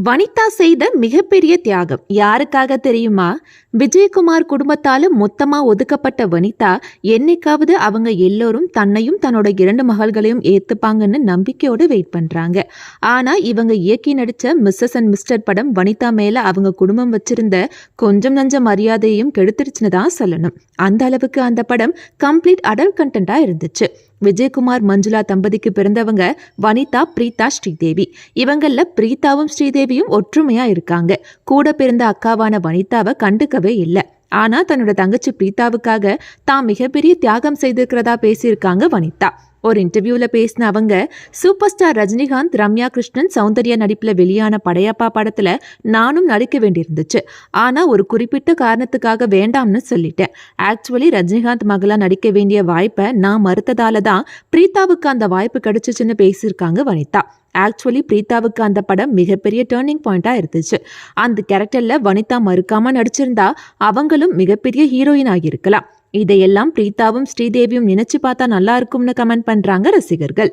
வனிதா செய்த மிகப்பெரிய தியாகம் யாருக்காக தெரியுமா? விஜயகுமார் குடும்பத்தால மொத்தமா ஒதுக்கப்பட்ட வனிதா என்னைக்காவது அவங்க எல்லோரும் தன்னையும் தன்னோட 2 மகள்களையும் ஏத்துப்பாங்கன்னு நம்பிக்கையோடு வெயிட் பண்றாங்க. ஆனா இவங்க இயக்கி நடிச்ச மிஸ்ஸஸ் அண்ட் மிஸ்டர் படம் வனிதா மேல அவங்க குடும்பம் வச்சிருந்த கொஞ்சம் நஞ்ச மரியாதையும் கெடுத்துருச்சுன்னு தான் சொல்லணும். அந்த அளவுக்கு அந்த படம் கம்ப்ளீட் அடல்ட் கண்டென்ட்டா இருந்துச்சு. விஜயகுமார் மஞ்சுளா தம்பதிக்கு பிறந்தவங்க வனிதா, பிரீதா, ஸ்ரீதேவி. இவங்கள பிரீதாவும் ஸ்ரீதேவியும் ஒற்றுமையா இருக்காங்க. கூட பிறந்த அக்காவான வனிதாவை கண்டுக்கவே இல்லை. ஆனா தன்னோட தங்கச்சி பிரீதாவுக்காக தான் மிகப்பெரிய தியாகம் செய்திருக்கிறதா பேசியிருக்காங்க வனிதா. ஒரு இன்டர்வியூல பேசின அவங்க, சூப்பர் ஸ்டார் ரஜினிகாந்த், ரம்யா கிருஷ்ணன், சௌந்தர்யா நடிப்புல வெளியான படையப்பா படத்துல நானும் நடிக்க வேண்டியிருந்துச்சு. ஆனா ஒரு குறிப்பிட்ட காரணத்துக்காக வேண்டாம்னு சொல்லிட்டேன். ஆக்சுவலி ரஜினிகாந்த் மகளா நடிக்க வேண்டிய வாய்ப்பை நான் மறுத்ததால தான் பிரீதாவுக்கு அந்த வாய்ப்பு கிடைச்சிச்சுன்னு பேசியிருக்காங்க வனிதா. ஆக்சுவலி பிரீதாவுக்கு அந்த படம் மிகப்பெரிய டேர்னிங் பாயிண்டா இருந்துச்சு. அந்த கேரக்டர்ல வனிதா மறுக்காம நடிச்சிருந்தா அவங்களும் மிகப்பெரிய ஹீரோயின் ஆகியிருக்கலாம். இதையெல்லாம் பிரீதாவும் ஸ்ரீதேவியும் நினைச்சு பார்த்தா நல்லா இருக்கும்னு கமெண்ட் பண்றாங்க ரசிகர்கள்.